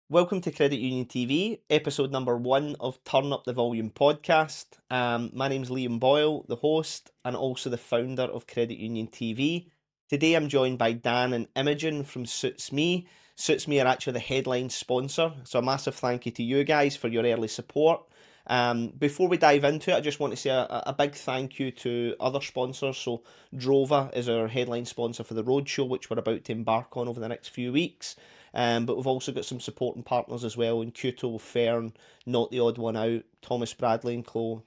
Welcome to Credit Union TV, episode number 1 of Turn Up the Volume podcast. My name's Liam Boyle, the host, and also the founder of Credit Union TV. Today I'm joined by Dan and Imogen from Suits Me. Suits Me are actually the headline sponsor, so a massive thank you to you guys for your early support. Before we dive into it, I just want to say a big thank you to other sponsors. So Drova is our headline sponsor for the roadshow, which we're about to embark on over the next few weeks. But we've also got some supporting partners as well in Cuto, Fern, Not the Odd One Out, Thomas Bradley and Co,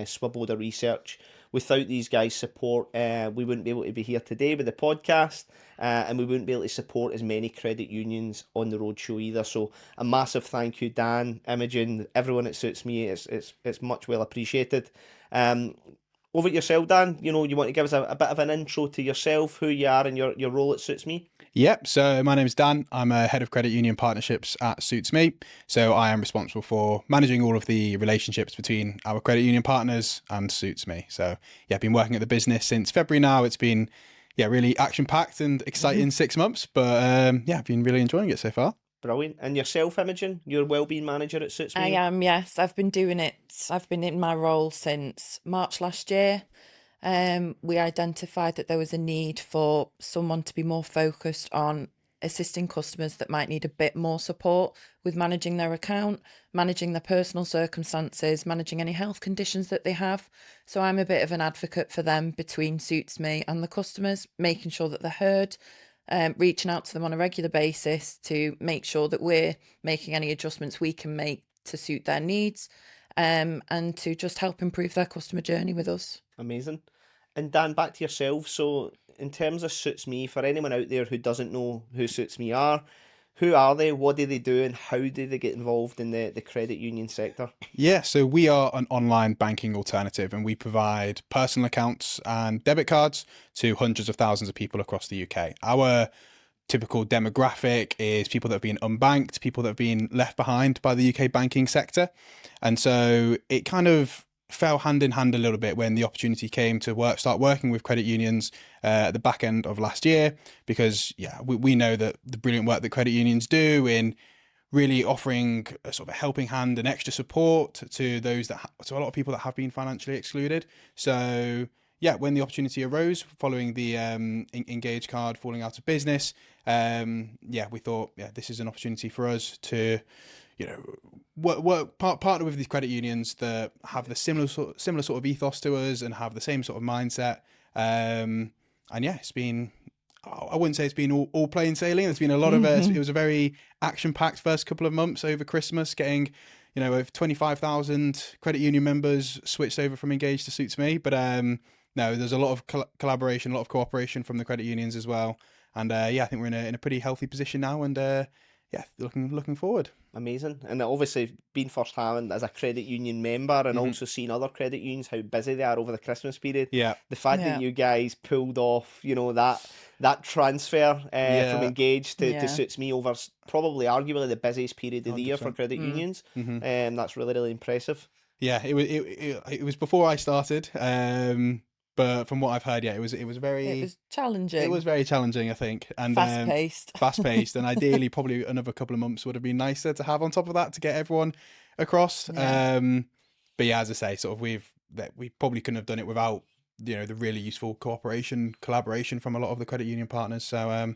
Swoboda Research. Without these guys' support, we wouldn't be able to be here today with the podcast, and we wouldn't be able to support as many credit unions on the roadshow either. So a massive thank you, Dan, Imogen, everyone that Suits Me. It's much well appreciated. Over to yourself, Dan. You want to give us a bit of an intro to yourself, who you are, and your role at Suits Me. Yep. So my name is Dan. I'm a head of credit union partnerships at Suits Me. So I am responsible for managing all of the relationships between our credit union partners and Suits Me. So yeah, I've been working at the business since February now. It's been really action packed and exciting 6 months, but I've been really enjoying it so far. Brilliant. And yourself, Imogen, you're wellbeing manager at Suits Me? I am, yes. I've been doing it. I've been in my role since March last year. We identified that there was a need for someone to be more focused on assisting customers that might need a bit more support with managing their account, managing their personal circumstances, managing any health conditions that they have. So I'm a bit of an advocate for them between Suits Me and the customers, making sure that they're heard, reaching out to them on a regular basis to make sure that we're making any adjustments we can make to suit their needs, and to just help improve their customer journey with us. Amazing. And Dan, back to yourself. So, in terms of Suits Me, for anyone out there who doesn't know who Suits Me are, who are they, what do they do, and how do they get involved in the credit union sector? Yeah, so we are an online banking alternative and we provide personal accounts and debit cards to hundreds of thousands of people across the UK. Our typical demographic is people that have been unbanked, people that have been left behind by the UK banking sector. And so it kind of fell hand in hand a little bit when the opportunity came to start working with credit unions at the back end of last year, because we know that the brilliant work that credit unions do in really offering a sort of a helping hand and extra support to those to a lot of people that have been financially excluded. So yeah, when the opportunity arose following the Engage card falling out of business, we thought, this is an opportunity for us to, partner with these credit unions that have the similar sort of ethos to us and have the same sort of mindset. It's been, I wouldn't say it's been all plain sailing. There's been a lot of it was a very action-packed first couple of months over Christmas, getting over 25,000 credit union members switched over from Engage to Suits Me. But no, there's a lot of collaboration, a lot of cooperation from the credit unions as well. And I think we're in a pretty healthy position now. And looking forward. Amazing. And obviously, being first-hand as a credit union member and also seeing other credit unions, how busy they are over the Christmas period. Yeah. The fact that you guys pulled off, that transfer from Engage to Suits Me over probably arguably the busiest period of the year for credit unions. That's really, really impressive. Yeah, it was before I started. But from what I've heard, it was challenging. It was very challenging, I think, and fast paced, and ideally, probably another couple of months would have been nicer to have on top of that to get everyone across. Yeah. But as I say, sort of we probably couldn't have done it without the really useful collaboration from a lot of the credit union partners. So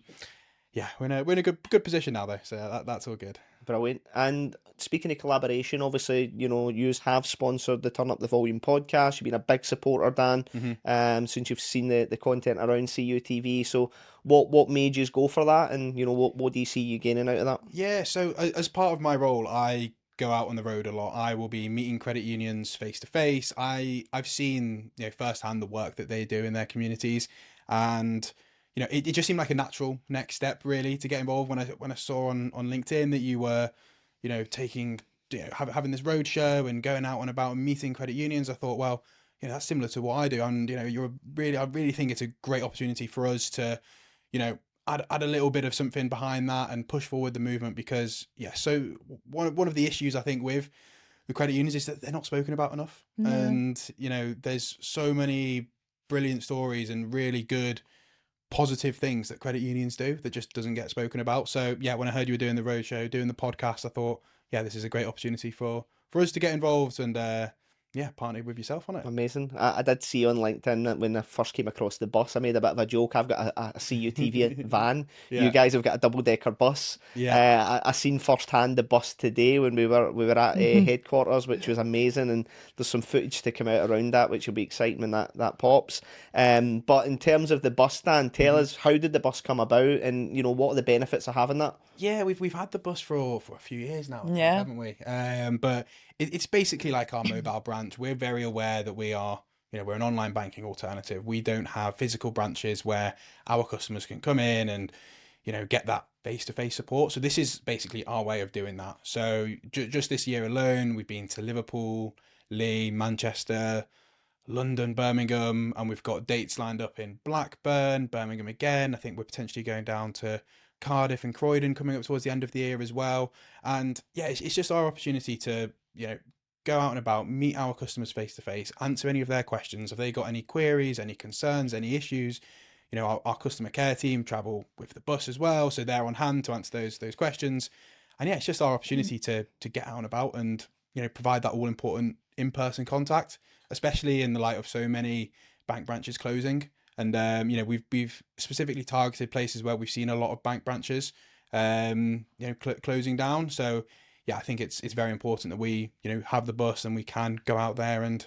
we're in a good position now, though. So that's all good. Brilliant. And speaking of collaboration, obviously, you have sponsored the Turn Up the Volume podcast. You've been a big supporter, Dan, since you've seen the content around CUTV. So what made you go for that? And, what do you see you gaining out of that? Yeah, so as part of my role, I go out on the road a lot. I will be meeting credit unions face to face. I've seen firsthand the work that they do in their communities, and it just seemed like a natural next step, really, to get involved. When I saw on LinkedIn that you were, taking, having this road show and going out and about and meeting credit unions, I thought, well, that's similar to what I do. And, I really think it's a great opportunity for us to, add a little bit of something behind that and push forward the movement, because, so one of the issues I think with the credit unions is that they're not spoken about enough. No. And, there's so many brilliant stories and really good positive things that credit unions do that just doesn't get spoken about. So yeah, when I heard you were doing the roadshow, doing the podcast, I thought, yeah, this is a great opportunity for us to get involved and partner with yourself on it. Amazing. I did see on LinkedIn that when I first came across the bus, I made a bit of a joke. I've got a CUTV van. Yeah. You guys have got a double-decker bus. Yeah. I seen firsthand the bus today when we were at headquarters, which was amazing. And there's some footage to come out around that, which will be exciting when that pops. But in terms of the bus stand, tell us, how did the bus come about, and what are the benefits of having that? Yeah, we've had the bus for a few years now, I think, Yeah. haven't we? But it's basically like our mobile branch. We're very aware that we are, we're an online banking alternative. We don't have physical branches where our customers can come in and, get that face-to-face support. So this is basically our way of doing that. So just this year alone, we've been to Liverpool, Leeds, Manchester, London, Birmingham, and we've got dates lined up in Blackburn, Birmingham again. I think we're potentially going down to Cardiff and Croydon coming up towards the end of the year as well. And yeah, it's just our opportunity to, go out and about, meet our customers face to face, answer any of their questions. Have they got any queries, any concerns, any issues? Our customer care team travel with the bus as well, so they're on hand to answer those questions. And yeah, it's just our opportunity to get out and about and provide that all important in-person contact, especially in the light of so many bank branches closing. And we've specifically targeted places where we've seen a lot of bank branches closing down. So yeah, I think it's very important that we have the bus and we can go out there and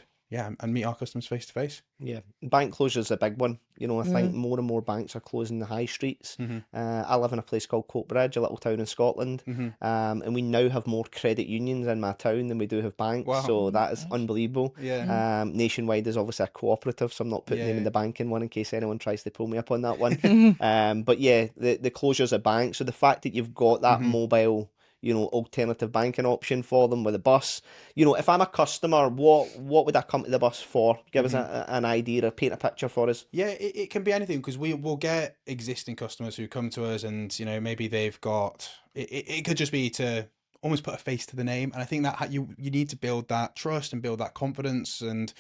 meet our customers face to face. Yeah, bank closure is a big one. I think more and more banks are closing the high streets. I live in a place called Coatbridge, a little town in Scotland, and we now have more credit unions in my town than we do have banks. Wow. So that is unbelievable. Yeah. Nationwide is obviously a cooperative, so I'm not putting them in the banking one in case anyone tries to pull me up on that one. But yeah, the closures of banks. So the fact that you've got that mobile alternative banking option for them with a bus. If I'm a customer, what would I come to the bus for? Give us an idea or paint a picture for us. Yeah, it can be anything, because we will get existing customers who come to us and, maybe they've got, it could just be to almost put a face to the name. And I think that you need to build that trust and build that confidence. And,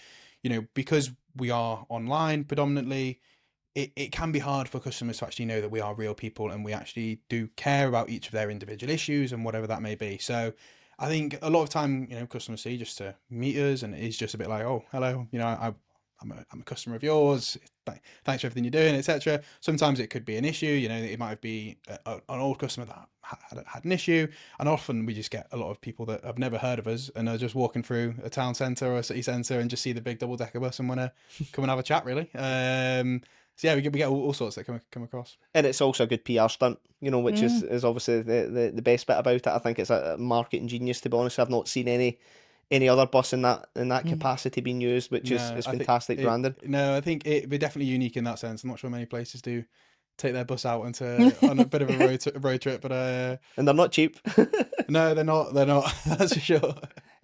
because we are online predominantly, it can be hard for customers to actually know that we are real people and we actually do care about each of their individual issues and whatever that may be. So I think a lot of time, customers see just to meet us and it's just a bit like, oh, hello, I'm a customer of yours. Thanks for everything you're doing, etc. Sometimes it could be an issue. It might be an old customer that had an issue, and often we just get a lot of people that have never heard of us and are just walking through a town centre or a city centre and just see the big double-decker bus and want to come and have a chat, really. So yeah, we get all sorts that come across. And it's also a good PR stunt, which is obviously the best bit about it. I think it's a marketing genius, to be honest. I've not seen any other bus in that capacity being used, which is fantastic branding. I think we're definitely unique in that sense. I'm not sure many places do take their bus out on a bit of a road trip, but and they're not cheap. No, they're not. That's for sure.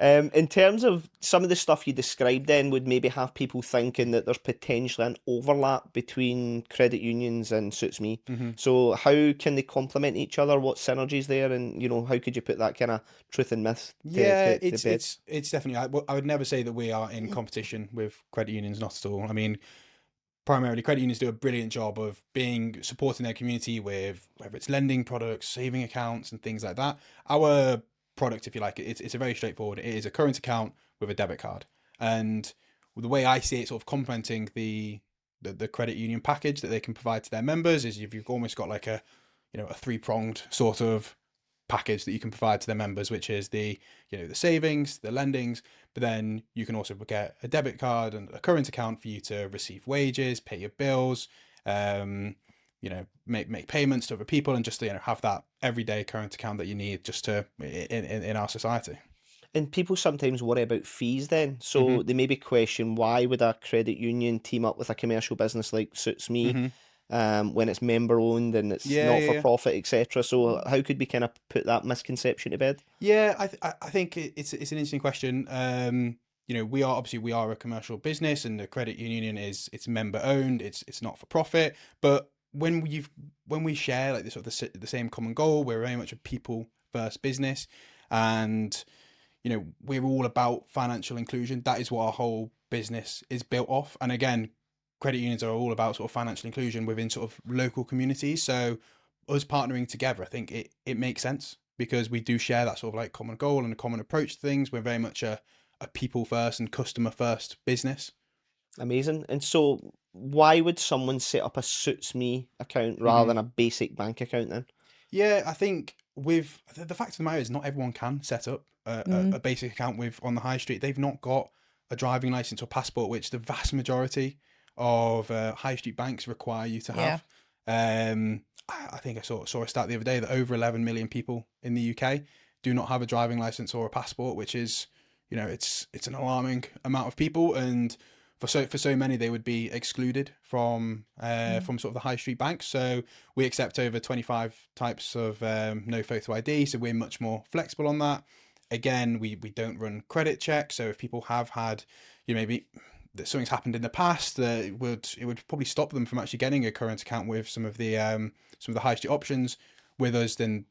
In terms of some of the stuff you described then would maybe have people thinking that there's potentially an overlap between credit unions and Suits Me. So how can they complement each other? What synergies there? And, how could you put that kind of truth and myth to bed? It's definitely, I would never say that we are in competition with credit unions, not at all. I mean, primarily credit unions do a brilliant job of supporting their community with whether it's lending products, saving accounts and things like that. Our product, if you like, it's a very straightforward. It is a current account with a debit card, and the way I see it, sort of complementing the credit union package that they can provide to their members, is you've almost got like a three-pronged sort of package that you can provide to their members, which is the savings, the lendings, but then you can also get a debit card and a current account for you to receive wages, pay your bills, make payments to other people, and just have that everyday current account that you need just to in our society. And people sometimes worry about fees then. So they maybe question, why would a credit union team up with a commercial business like Suits Me when it's member owned and it's not for profit, etc. So how could we kind of put that misconception to bed? Yeah, I think it's an interesting question. We are a commercial business, and the credit union it's member owned. It's not for profit, but when we share like this sort of the same common goal, we're very much a people first business, and we're all about financial inclusion. That is what our whole business is built off. And again, credit unions are all about sort of financial inclusion within sort of local communities. So us partnering together, I think it makes sense because we do share that sort of like common goal and a common approach to things. We're very much a people first and customer first business. Amazing. And so why would someone set up a Suits Me account rather than a basic bank account then? Yeah, I think with the fact of the matter is not everyone can set up a basic account with on the high street. They've not got a driving license or passport, which the vast majority of high street banks require you to have. I think I saw a stat the other day that over 11 million people in the UK do not have a driving license or a passport, which is, it's an alarming amount of people, and for so many they would be excluded from sort of the high street banks. So we accept over 25 types of no photo ID, so we're much more flexible on that. Again, we don't run credit checks, so if people have had, maybe that something's happened in the past, it would probably stop them from actually getting a current account with some of the high street options with us. Then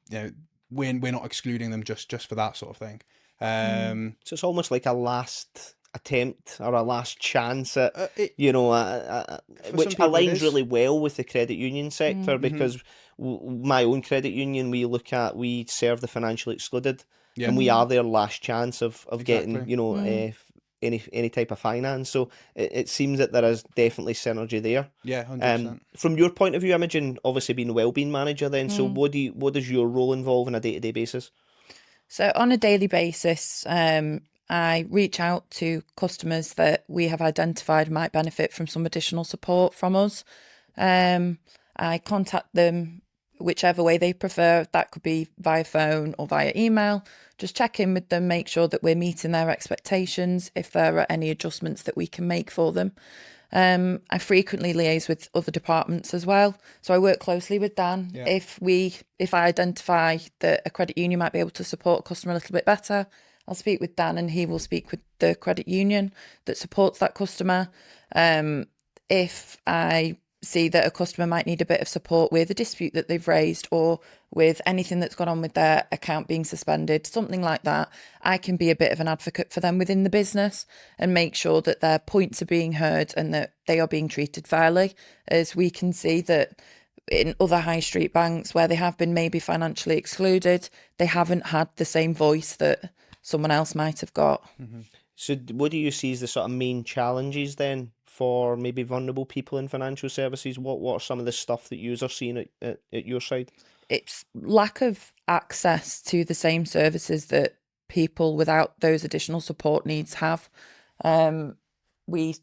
we're not excluding them just for that sort of thing. So it's almost like a last attempt or a last chance at, which aligns really well with the credit union sector, because my own credit union, we serve the financially excluded, and we are their last chance of getting, any type of finance. So it seems that there is definitely synergy there. Yeah, 100%. From your point of view, Imogen, obviously being a wellbeing manager then, so what does your role involve on a day-to-day basis? So on a daily basis, I reach out to customers that we have identified might benefit from some additional support from us. I contact them whichever way they prefer. That could be via phone or via email. Just check in with them, make sure that we're meeting their expectations, if there are any adjustments that we can make for them. I frequently liaise with other departments as well. So I work closely with Dan. Yeah. If I identify that a credit union might be able to support a customer a little bit better, I'll speak with Dan and he will speak with the credit union that supports that customer. If I see that a customer might need a bit of support with a dispute that they've raised or with anything that's gone on with their account being suspended, something like that, I can be a bit of an advocate for them within the business and make sure that their points are being heard and that they are being treated fairly, as we can see that in other high street banks where they have been maybe financially excluded, they haven't had the same voice that someone else might have got. So what do you see as the sort of main challenges then for maybe vulnerable people in financial services? What are some of the stuff that you are seeing at your side? It's lack of access to the same services that people without those additional support needs have. We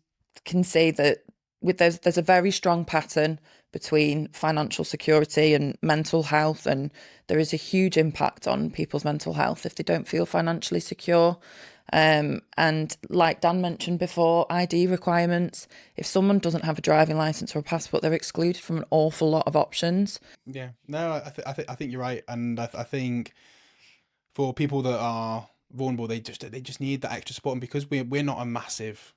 can say that there's a very strong pattern between financial security and mental health, and there is a huge impact on people's mental health if they don't feel financially secure. And like Dan mentioned before, ID requirements. If someone doesn't have a driving license or a passport, they're excluded from an awful lot of options. Yeah, no, I think you're right, and I think for people that are vulnerable, they just need that extra support, and because we're not a massive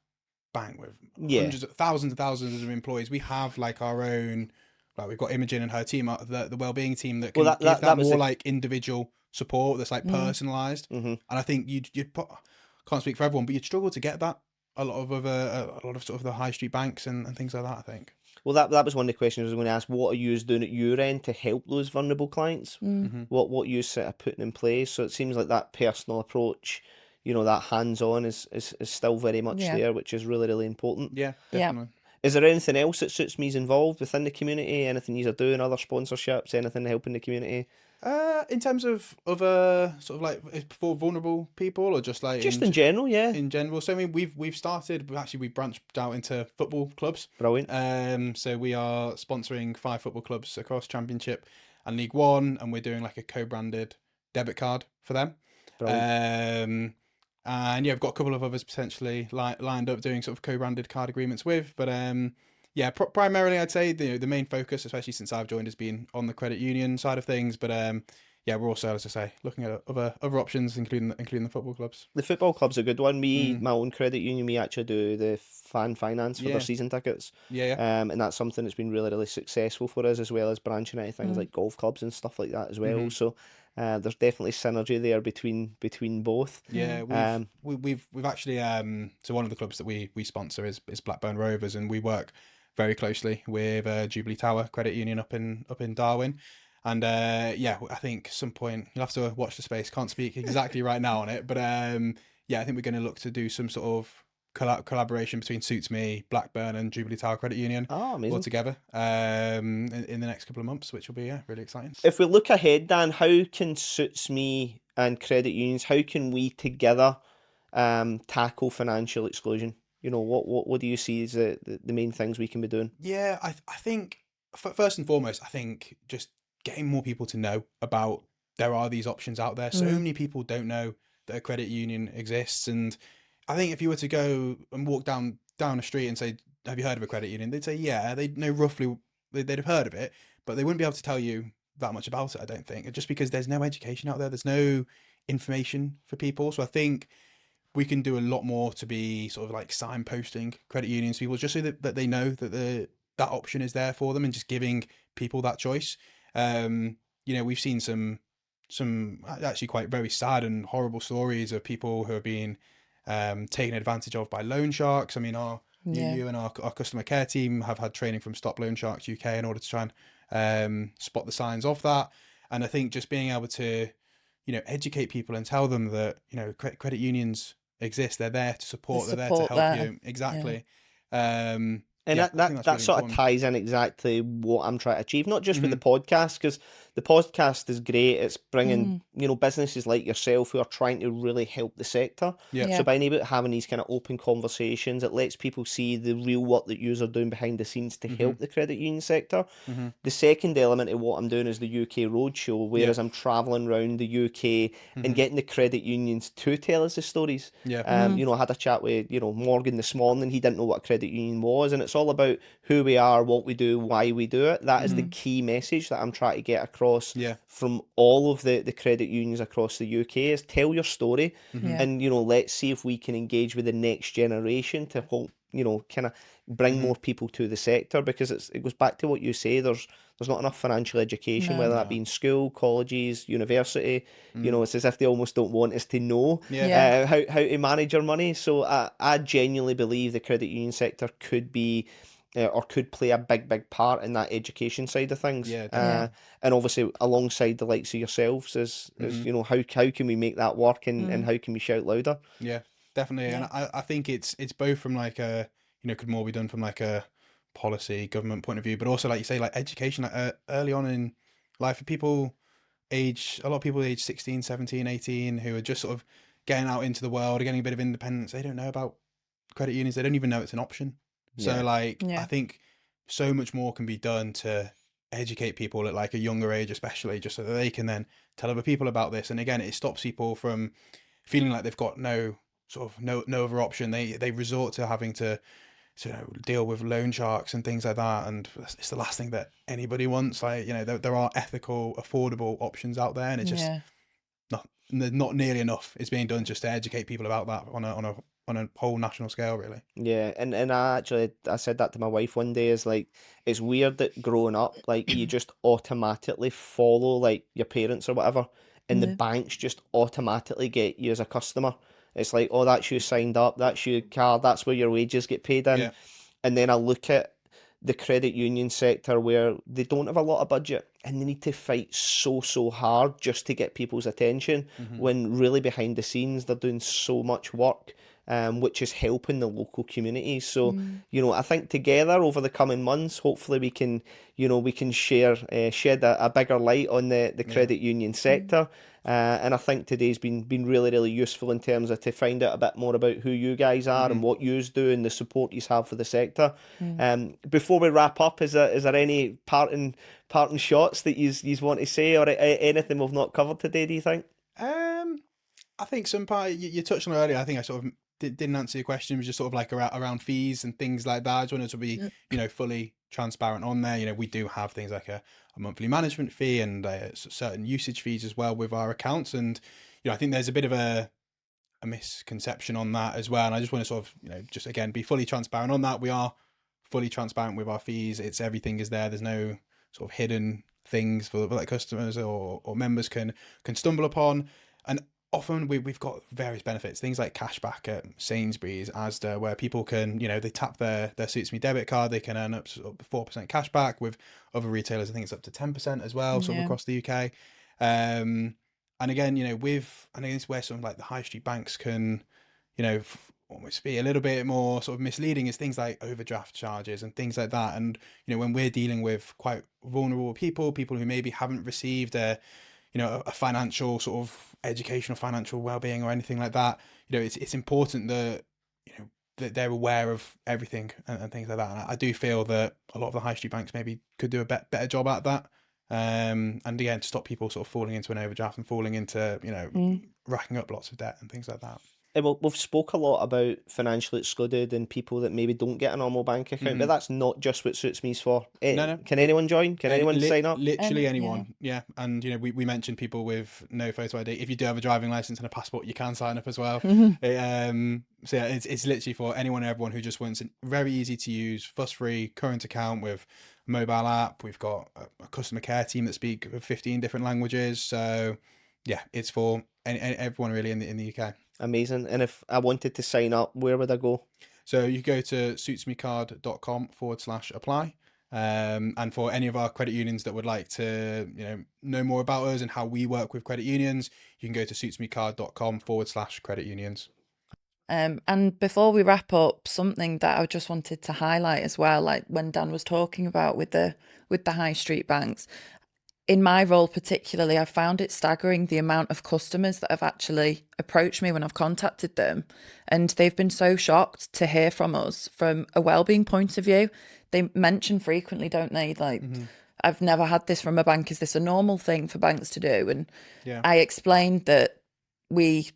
bank with hundreds of thousands of employees, we have like our own, like we've got Imogen and her team, the wellbeing team that can give that more like individual support that's like personalized. And I think you'd put, can't speak for everyone, but you'd struggle to get that a lot of sort of the high street banks and things like that, I think. Well, that was one of the questions I was going to ask. What are you doing at your end to help those vulnerable clients? What you sort of putting in place? So it seems like that personal approach, that hands-on is still very much there, which is really, really important. Yeah, definitely. Is there anything else that Suits Me's involved within the community? Anything you are doing, other sponsorships, anything helping the community? In terms of other sort of like for vulnerable people, or just like in general, yeah. In general, so I mean, we've branched out into football clubs. Brilliant. So we are sponsoring 5 football clubs across Championship and League One, and we're doing like a co-branded debit card for them. Brilliant. And yeah, I've got a couple of others potentially lined up doing sort of co-branded card agreements with, but yeah, primarily I'd say the main focus, especially since I've joined, has been on the credit union side of things. But yeah, we're also, as I say, looking at other options, including the football clubs. The football club's a good one. My own credit union, we actually do the fan finance for their season tickets. And that's something that's been really, really successful for us, as well as branching out of things like golf clubs and stuff like that as well. So there's definitely synergy there between both. Yeah, we've actually so one of the clubs that we sponsor is Blackburn Rovers, and we work very closely with Jubilee Tower Credit Union up in Darwin. And yeah, I think some point you'll have to watch the space. Can't speak exactly right now on it, but yeah, I think we're going to look to do some sort of collaboration between Suits Me, Blackburn, and Jubilee Tower Credit Union Oh, all amazing. together in the next couple of months, which will be really exciting. If we look ahead, Dan, how can Suits Me and credit unions, how can we together tackle financial exclusion? You know, what do you see as the main things we can be doing? Yeah, I think first and foremost, I think just getting more people to know about there are these options out there. So many people don't know that a credit union exists, and I think if you were to go and walk down the street and say, "Have you heard of a credit union?" They'd say, "Yeah." They know roughly, they'd have heard of it, but they wouldn't be able to tell you that much about it. I don't think, just because there's no education out there, there's no information for people. So I think we can do a lot more to be sort of like signposting credit unions to people, just so that they know that that option is there for them, and just giving people that choice. You know, we've seen some actually quite very sad and horrible stories of people who are being taken advantage of by loan sharks. I mean, you and our customer care team have had training from Stop Loan Sharks UK in order to try and spot the signs of that. And I think just being able to, you know, educate people and tell them that, you know, credit unions exist. They're there to support. They're there to help you. Exactly. And Yeah, I think that that's really sort of important. ties in exactly what I'm trying to achieve, not just with the Mm-hmm. podcast, because the podcast is great. It's bringing, you know, businesses like yourself who are trying to really help the sector. Yeah. So being able to having these kind of open conversations, it lets people see the real work that you are doing behind the scenes to Mm-hmm. help the credit union sector. Mm-hmm. The second element of what I'm doing is the UK Roadshow, whereas Yeah. I'm travelling around the UK and Mm-hmm. getting the credit unions to tell us the stories. Yeah. You know, I had a chat with, you know, Morgan this morning. He didn't know what a credit union was, and it's all about who we are, what we do, why we do it. That is the key message that I'm trying to get across Yeah. from all of the credit unions across the UK is tell your story, and, you know, let's see if we can engage with the next generation to help, you know, kind of bring more people to the sector, because it goes back to what you say. There's not enough financial education, whether that be in school, colleges, university. You know, it's as if they almost don't want us to know Yeah. how to manage our money. So I genuinely believe the credit union sector could be or could play a big part in that education side of things. Yeah, definitely. And obviously alongside the likes of yourselves is you know, how can we make that work, and how can we shout louder? Yeah, definitely. And I think it's both from like a, you know, could more be done from like a policy government point of view, but also like you say, like education, like early on in life for people a lot of people age 16, 17, 18 who are just sort of getting out into the world, getting a bit of independence. They don't know about credit unions. They don't even know it's an option. So Yeah. like, I think so much more can be done to educate people at like a younger age, especially, just so that they can then tell other people about this. And again, it stops people from feeling like they've got no other option. They resort to having to deal with loan sharks and things like that, and it's the last thing that anybody wants. Like, you know, there are ethical, affordable options out there, and it's just not nearly enough is being done just to educate people about that on a whole national scale, really. Yeah, and I said that to my wife one day, is like, it's weird that growing up, like, you just automatically follow like your parents or whatever, and the banks just automatically get you as a customer. It's like, oh, that's you signed up, that's your card, that's where your wages get paid in. Yeah. And then I look at the credit union sector where they don't have a lot of budget and they need to fight so hard just to get people's attention, when really behind the scenes they're doing so much work, which is helping the local communities. So, you know, I think together over the coming months, hopefully we can, you know, we can shed a bigger light on the credit union sector. And I think today's been really useful in terms of to find out a bit more about who you guys are and what yous do and the support you have for the sector. Before we wrap up, is there any parting shots that you want to say, or anything we've not covered today, do you think? I think some part you touched on earlier. I think I sort of didn't answer your question. It was just sort of like around fees and things like that. I just wanted to be, you know, fully transparent on there. You know, we do have things like a monthly management fee and certain usage fees as well with our accounts. And, you know, I think there's a bit of a misconception on that as well. And I just want to sort of, you know, just again, be fully transparent on that. We are fully transparent with our fees. It's everything is there. There's no sort of hidden things for like customers or members can stumble upon. And often we've got various benefits, things like cashback at Sainsbury's, Asda, where people can, they tap their Suits Me debit card, they can earn up to 4% cashback. With other retailers, I think it's up to 10% as well, sort of Yeah. across the UK. And again, I think it's where some of like the high street banks can, almost be a little bit more sort of misleading, is things like overdraft charges and things like that. And when we're dealing with quite vulnerable people who maybe haven't received a financial sort of educational financial well-being or anything like that, it's important that that they're aware of everything and things like that. And I do feel that a lot of the high street banks maybe could do a better job at that. And again, to stop people sort of falling into an overdraft and falling into racking up lots of debt and things like that. We've spoke a lot about financially excluded and people that maybe don't get a normal bank account, but that's not just what Suits Me's for. No. Can anyone join? Can anyone sign up? Literally anyone, yeah. And we mentioned people with no photo ID. If you do have a driving license and a passport, you can sign up as well. So yeah, it's literally for anyone and everyone who just wants a very easy to use, fuss-free current account with a mobile app. We've got a customer care team that speak 15 different languages. So yeah, it's for everyone really in the UK. Amazing. And if I wanted to sign up, where would I go? So you go to suitsmecard.com/apply. And for any of our credit unions that would like to, know more about us and how we work with credit unions, you can go to suitsmecard.com/credit unions. And before we wrap up, something that I just wanted to highlight as well, like when Dan was talking about with the high street banks, in my role particularly, I found it staggering the amount of customers that have actually approached me when I've contacted them. And they've been so shocked to hear from us from a wellbeing point of view. They mention frequently, don't they? Like, I've never had this from a bank. Is this a normal thing for banks to do? And I explained that we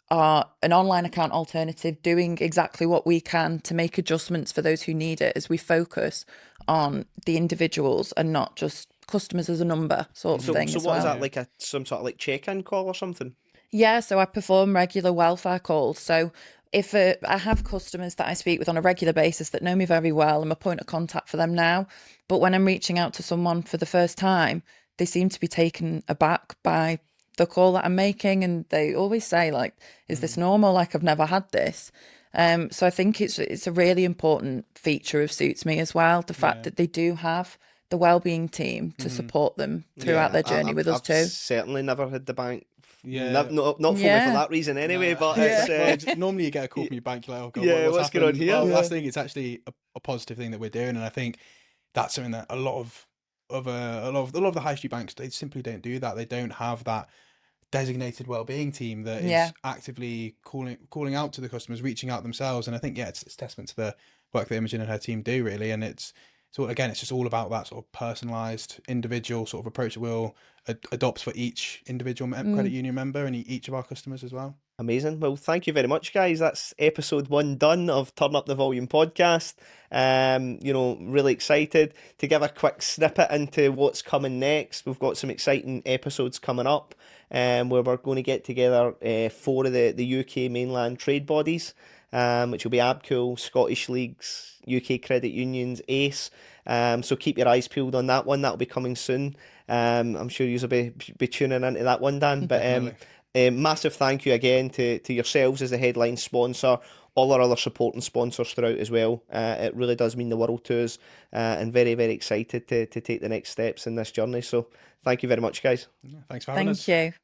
are an online account alternative doing exactly what we can to make adjustments for those who need it, as we focus on the individuals and not just customers as a number sort of thing. So as what well. is that, like some sort of like check-in call or something? Yeah, so I perform regular welfare calls. So if I have customers that I speak with on a regular basis that know me very well, I'm a point of contact for them now. But when I'm reaching out to someone for the first time, they seem to be taken aback by the call that I'm making, and they always say, like, is this normal? Like, I've never had this. So I think it's a really important feature of Suits Me as well, the fact that they do have the wellbeing team to support them throughout their journey with us too. I've certainly never had the bank. Yeah. Not for that reason anyway, but it's... normally you get a call from your bank, you're like, oh God, what's going on here? Well, last thing, it's actually a positive thing that we're doing, and I think that's something that a lot of the high street banks, they simply don't do that. They don't have that designated wellbeing team that is actively calling out to the customers, reaching out themselves. And I think it's testament to the work that Imogen and her team do, really. And it's just all about that sort of personalized individual sort of approach that we'll adopt for each individual credit union member and each of our customers as well. Amazing. Well, thank you very much, guys. That's episode 1 done of Turn Up the Volume podcast. Really excited to give a quick snippet into what's coming next. We've got some exciting episodes coming up, where we're going to get together 4 of the UK mainland trade bodies, which will be ABCUL, Scottish Leagues, UK Credit Unions, ACE. So keep your eyes peeled on that one. That'll be coming soon. I'm sure you'll be tuning into that one, Dan. But massive thank you again to yourselves as the headline sponsor, all our other supporting sponsors throughout as well. It really does mean the world to us, and very, very excited to take the next steps in this journey. So thank you very much, guys. Thanks for having us. Thank you.